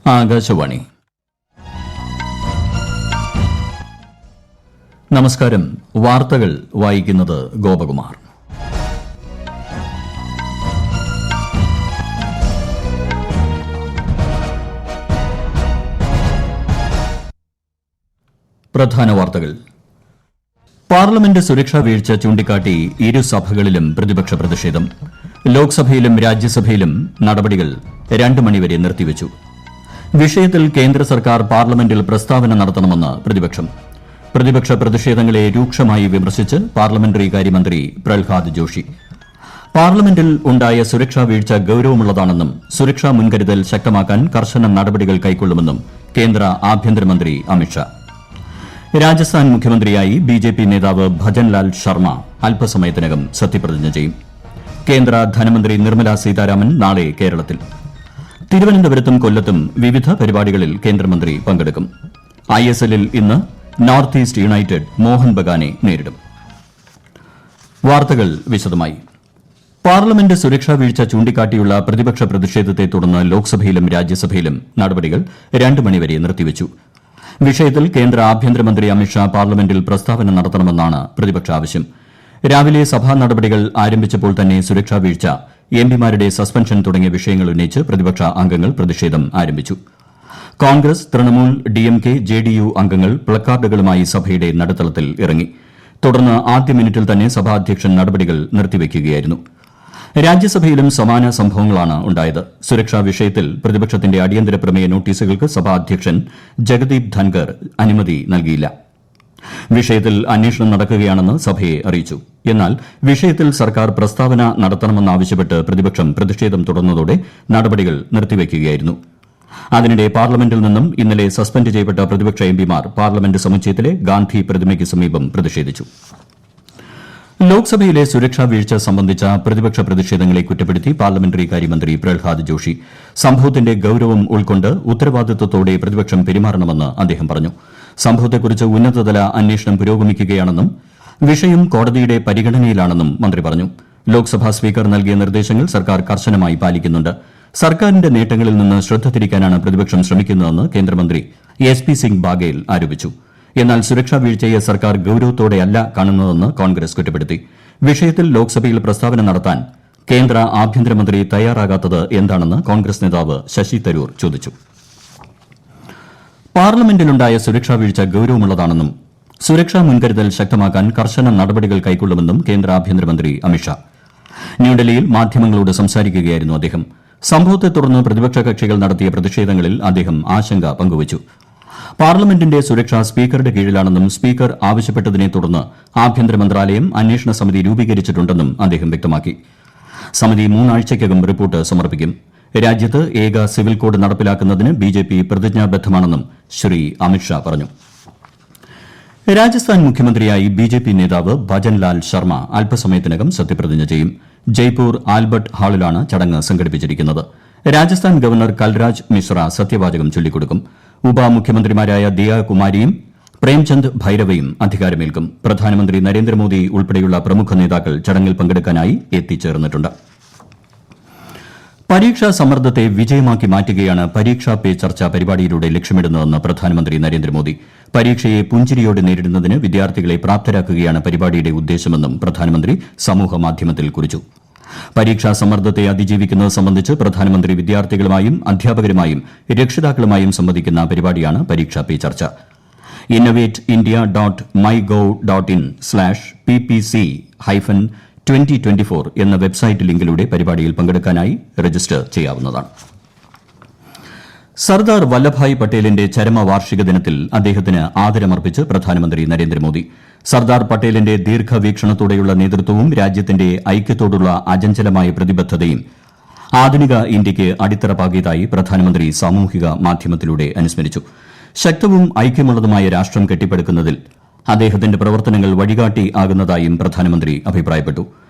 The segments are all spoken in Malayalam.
ആകാശവാണി. നമസ്കാരം. വാർത്തകൾ വായിക്കുന്നത് ഗോപകുമാർ. പ്രധാന വാർത്തകൾ. പാർലമെന്റ് സുരക്ഷാ വീഴ്ച ചൂണ്ടിക്കാട്ടി ഇരു സഭകളിലും പ്രതിപക്ഷ പ്രതിഷേധം. ലോക്സഭയിലും രാജ്യസഭയിലും നടപടികൾ 2 മണിവരെ നിർത്തിവച്ചു. വിഷയത്തിൽ കേന്ദ്ര സർക്കാർ പാർലമെന്റിൽ പ്രസ്താവന നടത്തണമെന്ന് പ്രതിപക്ഷം. പ്രതിപക്ഷ പ്രതിഷേധങ്ങളെ രൂക്ഷമായി വിമർശിച്ച് പാർലമെന്ററി കാര്യമന്ത്രി പ്രഹ്ലാദ് ജോഷി. പാർലമെന്റിൽ ഉണ്ടായ സുരക്ഷാ വീഴ്ച ഗൌരവമുള്ളതാണെന്നും സുരക്ഷാ മുൻകരുതൽ ശക്തമാക്കാൻ കർശന നടപടികൾ കൈക്കൊള്ളുമെന്നും കേന്ദ്ര ആഭ്യന്തരമന്ത്രി അമിത്ഷാ. രാജസ്ഥാൻ മുഖ്യമന്ത്രിയായി ബിജെപി നേതാവ് ഭജൻലാൽ ശർമ്മ അല്പസമയത്തിനകം സത്യപ്രതിജ്ഞ ചെയ്യും. കേന്ദ്ര ധനമന്ത്രി നിർമ്മല സീതാരാമൻ നാളെ കേരളത്തിൽ. തിരുവനന്തപുരത്തും കൊല്ലത്തും വിവിധ പരിപാടികളിൽ കേന്ദ്രമന്ത്രി പങ്കെടുക്കും. ISLൽ ഇന്ന് നോർത്ത് ഈസ്റ്റ് യുണൈറ്റഡ് മോഹൻ ബഗാനെ നേരിടും. വാർത്തകൾ വിശദമായി. പാർലമെന്റ് സുരക്ഷാ വീഴ്ച ചൂണ്ടിക്കാട്ടിയുള്ള പ്രതിപക്ഷ പ്രതിഷേധത്തെ തുടർന്ന് ലോക്സഭയിലും രാജ്യസഭയിലും നടപടികൾ 2 മണിവരെ നിർത്തിവച്ചു. വിഷയത്തിൽ കേന്ദ്ര ആഭ്യന്തരമന്ത്രി അമിത്ഷാ പാർലമെന്റിൽ പ്രസ്താവന നടത്തണമെന്നാണ് പ്രതിപക്ഷ ആവശ്യം. രാവിലെ സഭാ നടപടികൾ ആരംഭിച്ചപ്പോൾ തന്നെ സുരക്ഷാ വീഴ്ച, എംപിമാരുടെ സസ്പെൻഷൻ തുടങ്ങിയ വിഷയങ്ങൾ ഉന്നയിച്ച് പ്രതിപക്ഷ അംഗങ്ങൾ പ്രതിഷേധം ആരംഭിച്ചു. കോൺഗ്രസ്, തൃണമൂൽ, DMK, JDU അംഗങ്ങൾ പ്ലക്കാർഡുകളുമായി സഭയുടെ നടുത്തളത്തിൽ ഇറങ്ങി. തുടർന്ന് ആദ്യ മിനിറ്റിൽ തന്നെ സഭാധ്യക്ഷൻ നടപടികൾ നിർത്തിവയ്ക്കുകയായിരുന്നു. രാജ്യസഭയിലും സമാന സംഭവങ്ങളാണ് ഉണ്ടായത്. സുരക്ഷാ വിഷയത്തിൽ പ്രതിപക്ഷത്തിന്റെ അടിയന്തര പ്രമേയ നോട്ടീസുകൾക്ക് സഭാധ്യക്ഷൻ ജഗദീപ് ധൻകർ അനുമതി നൽകിയില്ല. വിഷയത്തിൽ അന്വേഷണം നടക്കുകയാണെന്ന് സഭയെ അറിയിച്ചു. എന്നാൽ വിഷയത്തിൽ സർക്കാർ പ്രസ്താവന നടത്തണമെന്നാവശ്യപ്പെട്ട് പ്രതിപക്ഷം പ്രതിഷേധം തുടർന്നതോടെ നടപടികൾ നിർത്തിവയ്ക്കുകയായിരുന്നു. അതിനിടെ പാർലമെന്റിൽ നിന്നും ഇന്നലെ സസ്പെൻഡ് ചെയ്യപ്പെട്ട പ്രതിപക്ഷ എംപിമാർ പാർലമെന്റ് സമുച്ചയത്തിലെ ഗാന്ധി പ്രതിമയ്ക്ക് സമീപം പ്രതിഷേധിച്ചു. ലോക്സഭയിലെ സുരക്ഷാ വീഴ്ച സംബന്ധിച്ച പ്രതിപക്ഷ പ്രതിഷേധങ്ങളെ കുറ്റപ്പെടുത്തി പാർലമെന്ററി കാര്യമന്ത്രി പ്രഹ്ലാദ് ജോഷി. സംഭവത്തിന്റെ ഗൌരവം ഉൾക്കൊണ്ട് ഉത്തരവാദിത്വത്തോടെ പ്രതിപക്ഷം പെരുമാറണമെന്ന് അദ്ദേഹം പറഞ്ഞു. സംഭവത്തെക്കുറിച്ച് ഉന്നതതല അന്വേഷണം പുരോഗമിക്കുകയാണെന്നും വിഷയം കോടതിയുടെ പരിഗണനയിലാണെന്നും മന്ത്രി പറഞ്ഞു. ലോക്സഭാ സ്പീക്കർ നൽകിയ നിർദ്ദേശങ്ങൾ സർക്കാർ കർശനമായി പാലിക്കുന്നുണ്ട്. സർക്കാരിന്റെ നേട്ടങ്ങളിൽ നിന്ന് ശ്രദ്ധ തിരിക്കാനാണ് പ്രതിപക്ഷം ശ്രമിക്കുന്നതെന്ന് കേന്ദ്രമന്ത്രി SP സിംഗ് ബാഗേൽ ആരോപിച്ചു. എന്നാൽ സുരക്ഷാ വീഴ്ചയെ സർക്കാർ ഗൌരവത്തോടെയല്ല കാണുന്നതെന്ന് കോൺഗ്രസ് കുറ്റപ്പെടുത്തി. വിഷയത്തിൽ ലോക്സഭയിൽ പ്രസ്താവന നടത്താൻ കേന്ദ്ര ആഭ്യന്തരമന്ത്രി തയ്യാറാകാത്തത് എന്താണെന്ന് കോൺഗ്രസ് നേതാവ് ശശി തരൂർ ചോദിച്ചു. പാർലമെന്റിലുണ്ടായ സുരക്ഷാ വീഴ്ച ഗൌരവമുള്ളതാണെന്നും സുരക്ഷാ മുൻകരുതൽ ശക്തമാക്കാൻ കർശന നടപടികൾ കൈക്കൊള്ളുമെന്നും കേന്ദ്ര ആഭ്യന്തരമന്ത്രി അമിത്ഷാ. ന്യൂഡൽഹിയിൽ മാധ്യമങ്ങളോട് സംസാരിക്കുകയായിരുന്നു അദ്ദേഹം. സംഭവത്തെ തുടർന്ന് പ്രതിപക്ഷ കക്ഷികൾ നടത്തിയ പ്രതിഷേധങ്ങളിൽ അദ്ദേഹം ആശങ്ക പങ്കുവച്ചു. പാർലമെന്റിന്റെ സുരക്ഷ സ്പീക്കറുടെ കീഴിലാണെന്നും സ്പീക്കർ ആവശ്യപ്പെട്ടതിനെ തുടർന്ന് ആഭ്യന്തര മന്ത്രാലയം അന്വേഷണ സമിതി രൂപീകരിച്ചിട്ടുണ്ടെന്നും അദ്ദേഹം വ്യക്തമാക്കി. സമിതി 3 ആഴ്ചയ്ക്കകം റിപ്പോർട്ട് സമർപ്പിക്കും. രാജ്യത്ത് ഏക സിവിൽ കോഡ് നടപ്പിലാക്കുന്നതിന് BJP പ്രതിജ്ഞാബദ്ധമാണെന്നും ശ്രീ അമിത്ഷാ പറഞ്ഞു. രാജസ്ഥാൻ മുഖ്യമന്ത്രിയായി BJP നേതാവ് ഭജൻലാൽ ശർമ്മ അല്പസമയത്തിനകം സത്യപ്രതിജ്ഞ ചെയ്യും. ജയ്പൂർ ആൽബർട്ട് ഹാളിലാണ് ചടങ്ങ് സംഘടിപ്പിച്ചിരിക്കുന്നത്. രാജസ്ഥാൻ ഗവർണർ കൽരാജ് മിശ്ര സത്യവാചകം ചൊല്ലിക്കൊടുക്കും. ഉപമുഖ്യമന്ത്രിമാരായ ദിയ കുമാരിയും പ്രേംചന്ദ് ഭൈരവയും അധികാരമേൽക്കും. പ്രധാനമന്ത്രി നരേന്ദ്രമോദി ഉൾപ്പെടെയുള്ള പ്രമുഖ നേതാക്കൾ ചടങ്ങിൽ പങ്കെടുക്കാനായി എത്തിച്ചേർന്നിട്ടുണ്ട്. പരീക്ഷാ സമ്മർദ്ദത്തെ വിജയമാക്കി മാറ്റുകയാണ് പരീക്ഷാ പേ ചർച്ച പരിപാടിയിലൂടെ ലക്ഷ്യമിടുന്നതെന്ന് പ്രധാനമന്ത്രി നരേന്ദ്രമോദി. പരീക്ഷയെ പുഞ്ചിരിയോടെ നേരിടുന്നതിന് വിദ്യാർത്ഥികളെ പ്രാപ്തരാക്കുകയാണ് പരിപാടിയുടെ ഉദ്ദേശമെന്നും പ്രധാനമന്ത്രി സമൂഹമാധ്യമത്തിൽ കുറിച്ചു. പരീക്ഷാ സമ്മർദ്ദത്തെ അതിജീവിക്കുന്നത് സംബന്ധിച്ച് പ്രധാനമന്ത്രി വിദ്യാർത്ഥികളുമായും അധ്യാപകരുമായും രക്ഷിതാക്കളുമായും സംവദിക്കുന്ന പരിപാടിയാണ് പരീക്ഷാ പേ ചർച്ച. innovate.mygov.in/ppc-2024 എന്ന വെബ്സൈറ്റ് ലിങ്കിലൂടെ പരിപാടിയിൽ പങ്കെടുക്കാനായി രജിസ്റ്റർ ചെയ്യാവുന്നതാണ്. സർദാർ വല്ലഭായ് പട്ടേലിന്റെ ചരമവാർഷിക ദിനത്തിൽ അദ്ദേഹത്തിന് ആദരമർപ്പിച്ച് പ്രധാനമന്ത്രി നരേന്ദ്രമോദി. സർദാർ പട്ടേലിന്റെ ദീർഘവീക്ഷണത്തോടെയുള്ള നേതൃത്വവും രാജ്യത്തിന്റെ ഐക്യത്തോടുള്ള അചഞ്ചലമായ പ്രതിബദ്ധതയും ആധുനിക ഇന്ത്യയ്ക്ക് അടിത്തറ പാകിയതായി പ്രധാനമന്ത്രി സാമൂഹിക മാധ്യമത്തിലൂടെ അനുസ്മരിച്ചു. ശക്തവും ഐക്യമുള്ളതുമായ രാഷ്ട്രം കെട്ടിപ്പടുക്കുന്നതിൽ അദ്ദേഹത്തിന്റെ പ്രവർത്തനങ്ങൾ വഴികാട്ടി ആകുന്നതായും പ്രധാനമന്ത്രി അഭിപ്രായപ്പെട്ടു.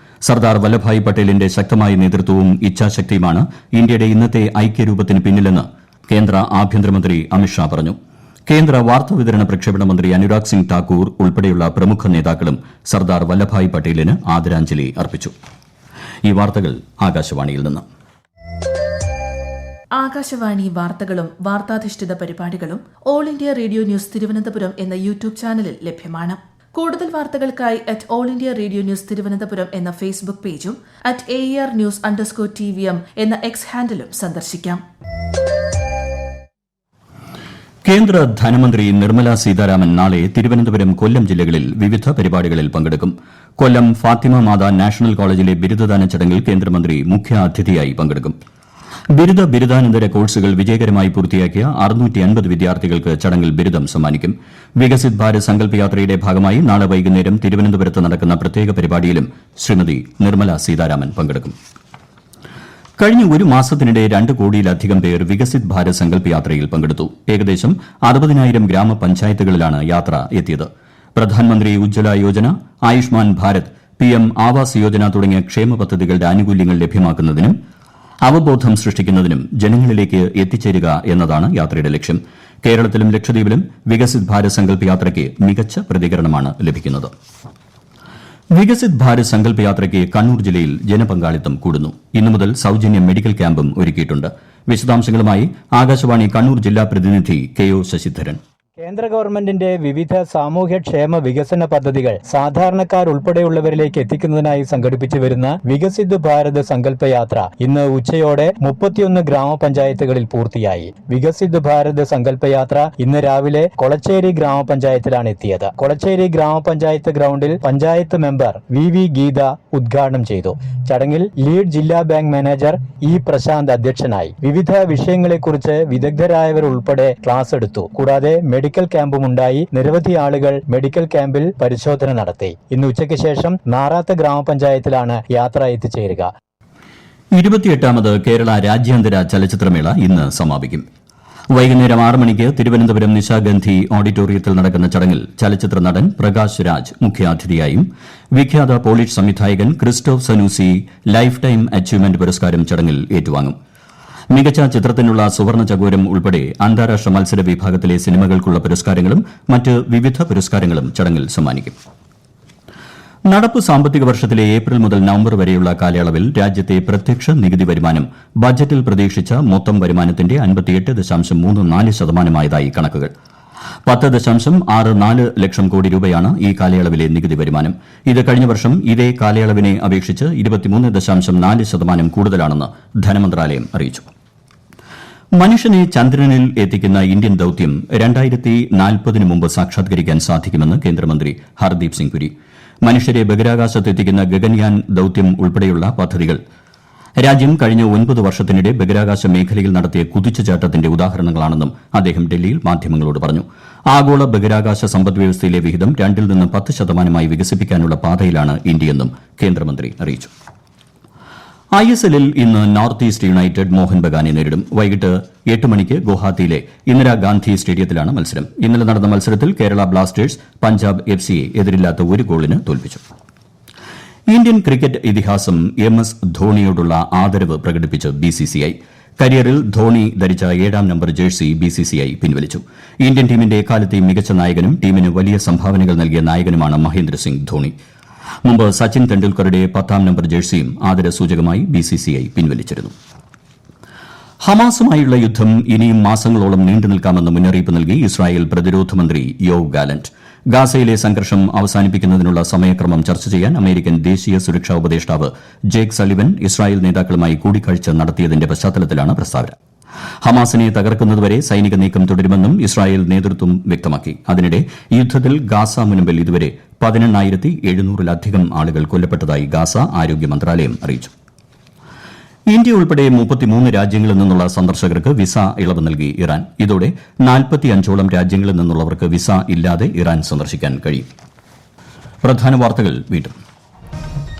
സർദാർ വല്ലഭായ് പട്ടേലിന്റെ ശക്തമായ നേതൃത്വവും ഇച്ഛാശക്തിയുമാണ് ഇന്ത്യയുടെ ഇന്നത്തെ ഐക്യരൂപത്തിന് പിന്നിലെന്ന് കേന്ദ്ര ആഭ്യന്തരമന്ത്രി അമിത്ഷാ പറഞ്ഞു. കേന്ദ്ര വാർത്താവിതരണ പ്രക്ഷേപണ മന്ത്രി അനുരാഗ് സിംഗ് ഠാക്കൂർ ഉൾപ്പെടെയുള്ള പ്രമുഖ നേതാക്കളും സർദാർ വല്ലഭായ് പട്ടേലിന് ആദരാഞ്ജലി അർപ്പിച്ചു. ഈ വാർത്തകൾ ആകാശവാണിയിൽ നിന്ന്. ആകാശവാണി വാർത്തകളും വാർത്താധിഷ്ഠിത പരിപാടികളും all India radio news Thiruvananthapuram എന്ന യൂട്യൂബ് ചാനലിൽ ലഭ്യമാണ്. കൂടുതൽ വാർത്തകൾക്കായി all India radio news Thiruvananthapuram എന്ന ഫേസ്ബുക്ക് പേജും @AER_News_TVM എന്ന എക്സ് ഹാൻഡിലും സന്ദർശിക്കാം. കേന്ദ്ര ധനമന്ത്രി നിർമ്മല സീതാരാമൻ നാളെ തിരുവനന്തപുരം, കൊല്ലം ജില്ലകളിൽ വിവിധ പരിപാടികളിൽ പങ്കെടുക്കും. കൊല്ലം ഫാത്തിമ മാതാ നാഷണൽ കോളേജിലെ ബിരുദദാന ചടങ്ങിൽ കേന്ദ്രമന്ത്രി മുഖ്യാതിഥിയായി പങ്കെടുക്കും. ബിരുദാനന്തര കോഴ്സുകൾ വിജയകരമായി പൂർത്തിയാക്കിയ 650 വിദ്യാർത്ഥികൾക്ക് ചടങ്ങിൽ ബിരുദം സമ്മാനിക്കും. വികസിത് ഭാരത് സങ്കല്പ് യാത്രയുടെ ഭാഗമായി നാളെ വൈകുന്നേരം തിരുവനന്തപുരത്ത് നടക്കുന്ന പ്രത്യേക പരിപാടിയിലും ശ്രീമതി നിർമ്മല സീതാരാമൻ പങ്കെടുക്കും. കഴിഞ്ഞ ഒരു മാസത്തിനിടെ 2 കോടിയിലധികം പേർ വികസിത് ഭാരത് സങ്കല്പ് യാത്രയിൽ പങ്കെടുത്തു. ഏകദേശം 60,000 ഗ്രാമപഞ്ചായത്തുകളിലാണ് യാത്ര എത്തിയത്. പ്രധാനമന്ത്രി ഉജ്ജ്വല യോജന, ആയുഷ്മാൻ ഭാരത്, PM ആവാസ് യോജന തുടങ്ങിയ ക്ഷേമ പദ്ധതികളുടെ ആനുകൂല്യങ്ങൾ ലഭ്യമാക്കുന്നതിനും അവബോധം സൃഷ്ടിക്കുന്നതിനും ജനങ്ങളിലേക്ക് എത്തിച്ചേരുക എന്നതാണ് യാത്രയുടെ ലക്ഷ്യം. കേരളത്തിലും ലക്ഷദ്വീപിലും വികസിത് ഭാരത് സങ്കല്പ് യാത്രയ്ക്ക് മികച്ച പ്രതികരണമാണ് ലഭിക്കുന്നത്. വികസിത് ഭാരത് സങ്കല്പ് യാത്രയ്ക്ക് കണ്ണൂർ ജില്ലയിൽ ജനപങ്കാളിത്തം കൂടുന്നു. ഇന്നു മുതൽ സൌജന്യ മെഡിക്കൽ ക്യാമ്പും ഒരുക്കിയിട്ടുണ്ട്. വിശദാംശങ്ങളുമായി ആകാശവാണി കണ്ണൂർ ജില്ലാ പ്രതിനിധി KO ശശിധരൻ. കേന്ദ്ര ഗവൺമെന്റിന്റെ വിവിധ സാമൂഹ്യക്ഷേമ വികസന പദ്ധതികൾ സാധാരണക്കാർ ഉൾപ്പെടെയുള്ളവരിലേക്ക് എത്തിക്കുന്നതിനായി സംഘടിപ്പിച്ചു വരുന്ന വികസിത് ഭാരത് സങ്കല്പ യാത്ര ഇന്ന് ഉച്ചയോടെ 31 ഗ്രാമപഞ്ചായത്തുകളിൽ പൂർത്തിയായി. വികസിത് ഭാരത് സങ്കല്പ യാത്ര ഇന്ന് രാവിലെ കൊളച്ചേരി ഗ്രാമപഞ്ചായത്തിലാണ് എത്തിയത്. കൊളച്ചേരി ഗ്രാമപഞ്ചായത്ത് ഗ്രൗണ്ടിൽ പഞ്ചായത്ത് മെമ്പർ VV ഗീത ഉദ്ഘാടനം ചെയ്തു. ചടങ്ങിൽ ലീഡ് ജില്ലാ ബാങ്ക് മാനേജർ E പ്രശാന്ത് അധ്യക്ഷനായി. വിവിധ വിഷയങ്ങളെക്കുറിച്ച് വിദഗ്ധരായവർ ഉൾപ്പെടെ ക്ലാസ് എടുത്തു. കൂടാതെ മെഡിക്കൽ ക്യാമ്പും ഉണ്ടായി. നിരവധി ആളുകൾ മെഡിക്കൽ ക്യാമ്പിൽ പരിശോധന നടത്തി. ഇന്ന് ഉച്ചയ്ക്ക് ശേഷം നാറാത്ത് ഗ്രാമപഞ്ചായത്തിലാണ് യാത്ര എത്തിച്ചേരുക. 28ാമത് കേരള രാജ്യാന്തര ചലച്ചിത്രമേള ഇന്ന് സമാപിക്കും. വൈകുന്നേരം 6 മണിക്ക് തിരുവനന്തപുരം നിശാഗന്ധി ഓഡിറ്റോറിയത്തിൽ നടക്കുന്ന ചടങ്ങിൽ ചലച്ചിത്ര നടൻ പ്രകാശ് രാജ് മുഖ്യാതിഥിയായും വിഖ്യാത പോളിഷ് സംവിധായകൻ Christoph Zanussi life time achievement പുരസ്കാരം ചടങ്ങിൽ ഏറ്റുവാങ്ങും. മികച്ച ചിത്രത്തിനുള്ള സുവർണ ചകോരം ഉൾപ്പെടെ അന്താരാഷ്ട്ര മത്സര വിഭാഗത്തിലെ സിനിമകൾക്കുള്ള പുരസ്കാരങ്ങളും മറ്റ് വിവിധ പുരസ്കാരങ്ങളും ചടങ്ങിൽ സമ്മാനിക്കും. നടപ്പ് സാമ്പത്തിക വർഷത്തിലെ ഏപ്രിൽ മുതൽ നവംബർ വരെയുള്ള കാലയളവിൽ രാജ്യത്തെ പ്രത്യക്ഷ നികുതി വരുമാനം ബജറ്റിൽ പ്രതീക്ഷിച്ച മൊത്തം വരുമാനത്തിന്റെ 58.34%ആയതായി കണക്കുകൾ. 10.64 ലക്ഷം കോടി രൂപയാണ് ഈ കാലയളവിലെ നികുതി വരുമാനം. ഇത് കഴിഞ്ഞ വർഷം ഇതേ കാലയളവിനെ അപേക്ഷിച്ച് 23.4% കൂടുതലാണെന്ന് ധനമന്ത്രാലയം അറിയിച്ചു. മനുഷ്യനെ ചന്ദ്രനിൽ എത്തിക്കുന്ന ഇന്ത്യൻ ദൌത്യം 2040 മുമ്പ് സാക്ഷാത്കരിക്കാൻ സാധിക്കുമെന്ന് കേന്ദ്രമന്ത്രി ഹർദീപ് സിംഗ് പുരി. മനുഷ്യരെ ബഹിരാകാശത്ത് എത്തിക്കുന്ന ഗഗൻയാൻ ദൌത്യം ഉൾപ്പെടെയുള്ള പദ്ധതികൾ രാജ്യം കഴിഞ്ഞ 9 വർഷത്തിനിടെ ബഹിരാകാശ മേഖലയിൽ നടത്തിയ കുതിച്ചുചാട്ടത്തിന്റെ ഉദാഹരണങ്ങളാണെന്നും അദ്ദേഹം ഡൽഹിയിൽ മാധ്യമങ്ങളോട് പറഞ്ഞു. ആഗോള ബഹിരാകാശ സമ്പദ്വ്യവസ്ഥയിലെ വിഹിതം 2ൽ നിന്ന് 10% വികസിപ്പിക്കാനുള്ള പാതയിലാണ് ഇന്ത്യയെന്നും കേന്ദ്രമന്ത്രി അറിയിച്ചു. ISLൽ ഇന്ന് നോർത്ത് ഈസ്റ്റ് യുണൈറ്റഡ് മോഹൻ ബഗാനെ നേരിടും. വൈകിട്ട് 8 മണിക്ക് ഗുവാഹത്തിയിലെ ഇന്ദിരാഗാന്ധി സ്റ്റേഡിയത്തിലാണ് മത്സരം. ഇന്നലെ നടന്ന മത്സരത്തിൽ കേരള ബ്ലാസ്റ്റേഴ്സ് പഞ്ചാബ് FCയെ എതിരില്ലാത്ത 1 ഗോളിന് തോൽപ്പിച്ചു. ഇന്ത്യൻ ക്രിക്കറ്റ് ഇതിഹാസം MS ധോണിയോടുള്ള ആദരവ് പ്രകടിപ്പിച്ച് BCCI. കരിയറിൽ ധോണി ധരിച്ച 7ാം നമ്പർ ജേഴ്സി BCCI പിൻവലിച്ചു. ഇന്ത്യൻ ടീമിന്റെ എക്കാലത്തെയും മികച്ച നായകനും ടീമിന് വലിയ സംഭാവനകൾ നൽകിയ നായകനുമാണ് മഹേന്ദ്ര സിംഗ് ധോണി. മുമ്പ് സച്ചിൻ തെണ്ടുൽക്കറുടെ 10ാം നമ്പർ ജേഴ്സിയും ആദരസൂചകമായി BCCI പിൻവലിച്ചിരുന്നു. ഹമാസുമായുള്ള യുദ്ധം ഇനിയും മാസങ്ങളോളം നീണ്ടുനിൽക്കാമെന്ന് മുന്നറിയിപ്പ് നൽകി ഇസ്രായേൽ പ്രതിരോധ മന്ത്രി യോവ് ഗാലന്റ്. ഗാസയിലെ സംഘർഷം അവസാനിപ്പിക്കുന്നതിനുള്ള സമയക്രമം ചർച്ച ചെയ്യാൻ അമേരിക്കൻ ദേശീയ സുരക്ഷാ ഉപദേഷ്ടാവ് ജേക്ക് സളിവൻ ഇസ്രായേൽ നേതാക്കളുമായി കൂടിക്കാഴ്ച നടത്തിയതിന്റെ പശ്ചാത്തലത്തിലാണ് പ്രസ്താവന. ഹമാസിനെ തകർക്കുന്നതുവരെ സൈനിക നീക്കം തുടരുമെന്നും ഇസ്രായേൽ നേതൃത്വം വ്യക്തമാക്കി. അതിനിടെ യുദ്ധത്തിൽ ഗാസ മുനമ്പിൽ ഇതുവരെ 18,700-ലധികം ആളുകൾ കൊല്ലപ്പെട്ടതായി ഗാസ ആരോഗ്യ മന്ത്രാലയം അറിയിച്ചു. ഇന്ത്യ ഉൾപ്പെടെ 33 രാജ്യങ്ങളിൽ നിന്നുള്ള സന്ദർശകർക്ക് വിസ ഇളവ് നൽകി ഇറാൻ. ഇതോടെ 45ഓളം രാജ്യങ്ങളിൽ നിന്നുള്ളവർക്ക് വിസ ഇല്ലാതെ ഇറാൻ സന്ദർശിക്കാൻ കഴിയും. പ്രധാന വാർത്തകൾ വീണ്ടും.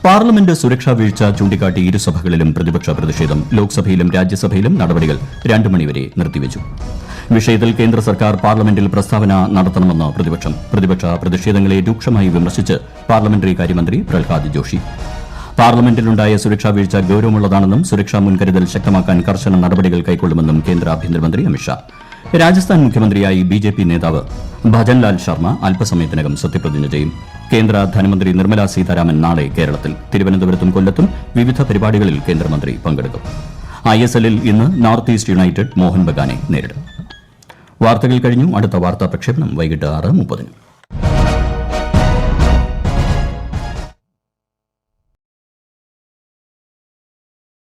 പാർലമെന്റ് സുരക്ഷാ വീഴ്ച ചൂണ്ടിക്കാട്ടി ഇരുസഭകളിലും പ്രതിപക്ഷ പ്രതിഷേധം. ലോക്സഭയിലും രാജ്യസഭയിലും നടപടികൾ 2 മണിവരെ നിർത്തിവച്ചു. വിഷയത്തിൽ കേന്ദ്ര സർക്കാർ പാർലമെന്റിൽ പ്രസ്താവന നടത്തണമെന്ന് പ്രതിപക്ഷ പ്രതിഷേധങ്ങളെ രൂക്ഷമായി വിമർശിച്ച് പാർലമെന്ററി കാര്യമന്ത്രി പ്രഹ്ലാദ് ജോഷി. പാർലമെന്റിലുണ്ടായ സുരക്ഷാ വീഴ്ച ഗൌരവമുള്ളതാണെന്നും സുരക്ഷാ മുൻകരുതൽ ശക്തമാക്കാൻ കർശന നടപടികൾ കൈക്കൊള്ളുമെന്നും കേന്ദ്ര ആഭ്യന്തരമന്ത്രി അമിത്ഷാ. രാജസ്ഥാൻ മുഖ്യമന്ത്രിയായി BJP നേതാവ് ഭജൻലാൽ ശർമ്മ അല്പസമയത്തിനകം സത്യപ്രതിജ്ഞ ചെയ്യും. കേന്ദ്ര ധനമന്ത്രി നിർമ്മല സീതാരാമൻ നാളെ കേരളത്തിൽ. തിരുവനന്തപുരത്തും കൊല്ലത്തും വിവിധ പരിപാടികളിൽ കേന്ദ്രമന്ത്രി പങ്കെടുക്കും. ISLൽ ഇന്ന് നോർത്ത് ഈസ്റ്റ് യുണൈറ്റഡ് മോഹൻ ബഗാനെ നേരിടും. വാർത്തകൾ കഴിഞ്ഞു. അടുത്ത വാർത്താ പ്രക്ഷേപണം വൈകിട്ട് 6:30.